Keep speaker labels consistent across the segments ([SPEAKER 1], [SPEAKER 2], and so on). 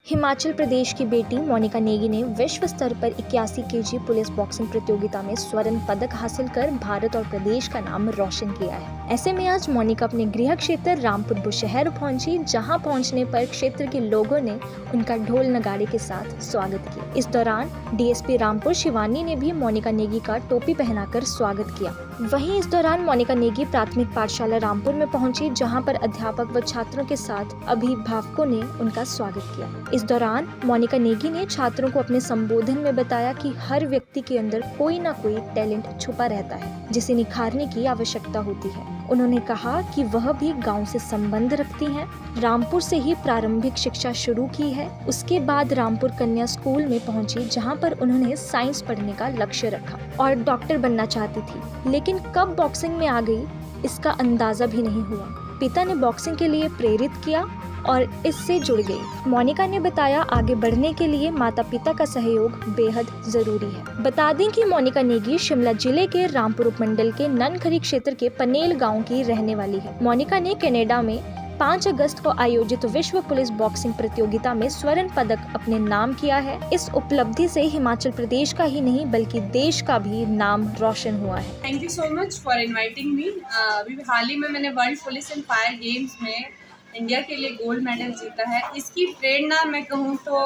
[SPEAKER 1] हिमाचल प्रदेश की बेटी मोनिका नेगी ने विश्व स्तर पर 81 केजी पुलिस बॉक्सिंग प्रतियोगिता में स्वर्ण पदक हासिल कर भारत और प्रदेश का नाम रोशन किया है। ऐसे में आज मोनिका अपने गृह क्षेत्र रामपुर बुशहर पहुंची, जहां पहुंचने पर क्षेत्र के लोगों ने उनका ढोल नगाड़े के साथ स्वागत किया। इस दौरान डीएसपी रामपुर शिवानी ने भी मोनिका नेगी का टोपी पहनाकर स्वागत किया। वहीं इस दौरान मोनिका नेगी प्राथमिक पाठशाला रामपुर में पहुंची, जहां पर अध्यापक व छात्रों के साथ अभिभावकों ने उनका स्वागत किया। इस दौरान मोनिका नेगी ने छात्रों को अपने संबोधन में बताया कि हर व्यक्ति के अंदर कोई ना कोई टैलेंट छुपा रहता है, जिसे निखारने की आवश्यकता होती है। उन्होंने कहा कि वह भी गांव से संबंध रखती हैं, रामपुर से ही प्रारंभिक शिक्षा शुरू की है। उसके बाद रामपुर कन्या स्कूल में पहुंची, जहां पर उन्होंने साइंस पढ़ने का लक्ष्य रखा और डॉक्टर बनना चाहती थी, लेकिन कब बॉक्सिंग में आ गई इसका अंदाजा भी नहीं हुआ। पिता ने बॉक्सिंग के लिए प्रेरित किया और इससे जुड़ गई। मोनिका ने बताया, आगे बढ़ने के लिए माता पिता का सहयोग बेहद जरूरी है। बता दें कि मोनिका नेगी शिमला जिले के रामपुर उपमंडल के ननखरी क्षेत्र के पनेल गांव की रहने वाली है। मोनिका ने कनाडा में 5 अगस्त को आयोजित विश्व पुलिस बॉक्सिंग प्रतियोगिता में स्वर्ण पदक अपने नाम किया है। इस उपलब्धि से हिमाचल प्रदेश का ही नहीं बल्कि देश का भी नाम रोशन हुआ है।
[SPEAKER 2] Thank you so much for inviting me. अभी हाल ही में मैंने world police and fire games में इंडिया के लिए गोल्ड मेडल जीता है। इसकी प्रेरणा मैं कहूँ तो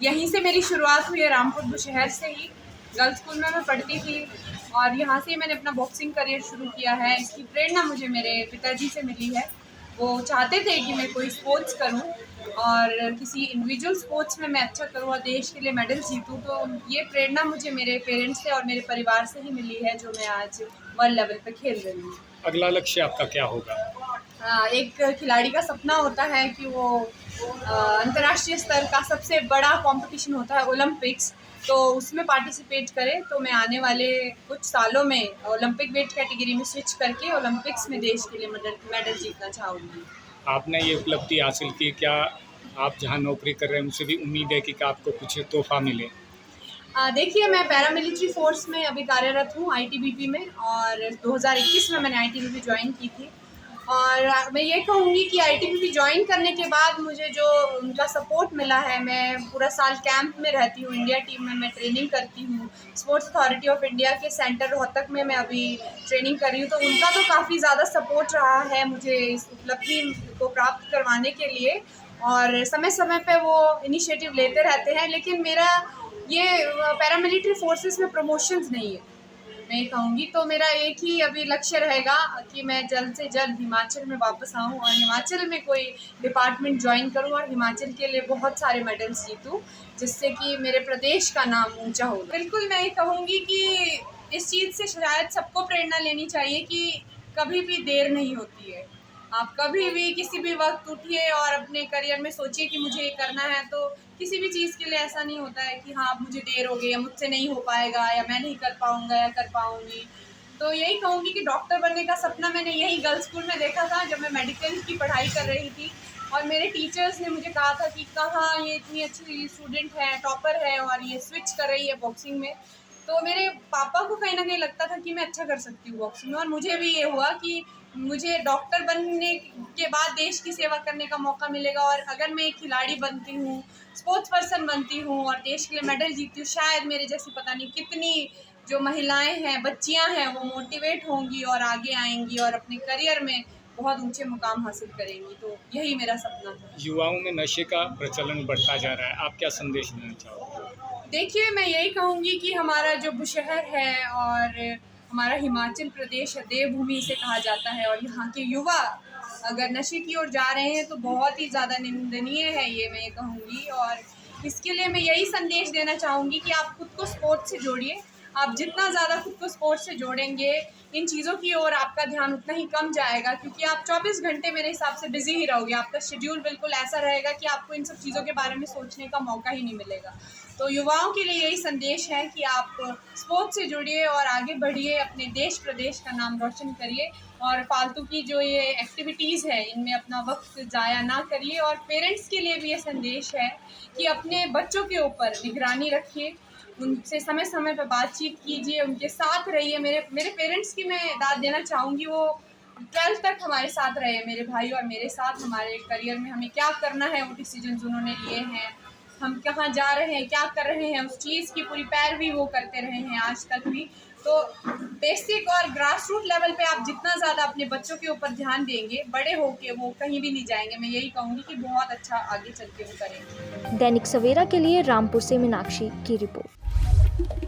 [SPEAKER 2] यहीं से मेरी शुरुआत हुई है, रामपुर बुशहर से ही। गर्ल्स स्कूल में मैं पढ़ती थी और यहाँ से ही मैंने अपना बॉक्सिंग करियर शुरू किया है। इसकी प्रेरणा मुझे मेरे पिताजी से मिली है। वो चाहते थे कि मैं कोई स्पोर्ट्स करूं और किसी इंडिविजुअल स्पोर्ट्स में मैं अच्छा करूं और देश के लिए मेडल जीतूं। तो ये प्रेरणा मुझे मेरे पेरेंट्स से और मेरे परिवार से ही मिली है, जो मैं आज वर्ल्ड लेवल पे खेल रही हूँ।
[SPEAKER 3] अगला लक्ष्य आपका क्या होगा?
[SPEAKER 2] एक खिलाड़ी का सपना होता है कि वो अंतर्राष्ट्रीय स्तर का सबसे बड़ा कंपटीशन होता है ओलंपिक्स, तो उसमें पार्टिसिपेट करे। तो मैं आने वाले कुछ सालों में ओलंपिक वेट कैटेगरी में स्विच करके ओलंपिक्स में देश के लिए मेडल जीतना चाहूँगी।
[SPEAKER 3] आपने ये उपलब्धि हासिल की, क्या आप जहाँ नौकरी कर रहे हैं उनसे भी उम्मीद है कि आपको कुछ तोहफा मिले?
[SPEAKER 2] देखिए, मैं पैरामिलिट्री फोर्स में अभी कार्यरत हूँ आईटीबीपी में, और 2021 में मैंने आईटीबीपी ज्वाइन की थी। और मैं ये कहूँगी कि आईटीबीपी ज्वाइन करने के बाद मुझे जो उनका सपोर्ट मिला है, मैं पूरा साल कैंप में रहती हूँ, इंडिया टीम में मैं ट्रेनिंग करती हूँ। स्पोर्ट्स अथॉरिटी ऑफ इंडिया के सेंटर रोहतक में मैं अभी ट्रेनिंग कर रही हूँ, तो उनका तो काफ़ी ज़्यादा सपोर्ट रहा है मुझे इस उपलब्धि को प्राप्त करवाने के लिए। और समय समय पे वो इनिशिएटिव लेते रहते हैं, लेकिन मेरा ये पैरामिलिट्री फोर्सेस में प्रमोशंस नहीं है, मैं कहूँगी। तो मेरा एक ही अभी लक्ष्य रहेगा कि मैं जल्द से जल्द हिमाचल में वापस आऊँ और हिमाचल में कोई डिपार्टमेंट ज्वाइन करूँ और हिमाचल के लिए बहुत सारे मेडल्स जीतूँ, जिससे कि मेरे प्रदेश का नाम ऊंचा हो। बिल्कुल, मैं ये कहूँगी कि इस चीज़ से शायद सबको प्रेरणा लेनी चाहिए कि कभी भी देर नहीं होती है। आप कभी भी किसी भी वक्त उठिए और अपने करियर में सोचिए कि मुझे ये करना है। तो किसी भी चीज़ के लिए ऐसा नहीं होता है कि हाँ, अब मुझे देर हो गई या मुझसे नहीं हो पाएगा या मैं नहीं कर पाऊँगा या कर पाऊँगी। तो यही कहूँगी कि डॉक्टर बनने का सपना मैंने यही गर्ल्स स्कूल में देखा था, जब मैं मेडिकल की पढ़ाई कर रही थी। और मेरे टीचर्स ने मुझे कहा था कि कहाँ ये इतनी अच्छी स्टूडेंट है, टॉपर है और ये स्विच कर रही है बॉक्सिंग में। तो मेरे पापा को कहीं ना कहीं लगता था कि मैं अच्छा कर सकती हूँ बॉक्सिंग में, और मुझे भी ये हुआ कि मुझे डॉक्टर बनने के बाद देश की सेवा करने का मौका मिलेगा। और अगर मैं एक खिलाड़ी बनती हूँ, स्पोर्ट्स पर्सन बनती हूँ और देश के लिए मेडल जीतती हूँ, शायद मेरे जैसी पता नहीं कितनी जो महिलाएं हैं, बच्चियां हैं, वो मोटिवेट होंगी और आगे आएंगी और अपने करियर में बहुत ऊंचे मुकाम हासिल करेंगी। तो यही मेरा सपना था।
[SPEAKER 3] युवाओं में नशे का प्रचलन बढ़ता जा रहा है, आप क्या संदेश देना चाहोगे?
[SPEAKER 2] देखिए, मैं यही कहूँगी कि हमारा जो बुशहर है और हमारा हिमाचल प्रदेश है, देवभूमि इसे कहा जाता है, और यहाँ के युवा अगर नशे की ओर जा रहे हैं तो बहुत ही ज़्यादा निंदनीय है ये, मैं ये कहूँगी। और इसके लिए मैं यही संदेश देना चाहूँगी कि आप खुद को स्पोर्ट्स से जोड़िए। आप जितना ज़्यादा खुद को स्पोर्ट्स से जोड़ेंगे, इन चीज़ों की ओर आपका ध्यान उतना ही कम जाएगा, क्योंकि आप 24 घंटे मेरे हिसाब से बिजी ही रहोगे। आपका शेड्यूल बिल्कुल ऐसा रहेगा कि आपको इन सब चीज़ों के बारे में सोचने का मौका ही नहीं मिलेगा। तो युवाओं के लिए यही संदेश है कि आप स्पोर्ट्स से जुड़िए और आगे बढ़िए, अपने देश प्रदेश का नाम रोशन करिए, और फालतू की जो ये एक्टिविटीज़ है इनमें अपना वक्त ज़ाया ना करिए। और पेरेंट्स के लिए भी ये संदेश है कि अपने बच्चों के ऊपर निगरानी रखिए, उनसे समय समय पर बातचीत कीजिए, उनके साथ रहिए। मेरे पेरेंट्स की मैं दाद देना चाहूँगी, वो 12th तक हमारे साथ रहे हैं, मेरे भाई और मेरे साथ। हमारे करियर में हमें क्या करना है, वो डिसीजंस उन्होंने लिए हैं, हम कहाँ जा रहे हैं, क्या कर रहे हैं, उस चीज़ की पूरी पैरवी वो करते रहे हैं आज तक भी। तो बेसिक और ग्रास रूट लेवल पे आप जितना ज़्यादा अपने बच्चों के ऊपर ध्यान देंगे, बड़े होके वो कहीं भी नहीं जाएंगे। मैं यही कहूँगी कि बहुत अच्छा आगे चल के वो करेंगे।
[SPEAKER 1] दैनिक सवेरा के लिए रामपुर से मीनाक्षी की रिपोर्ट।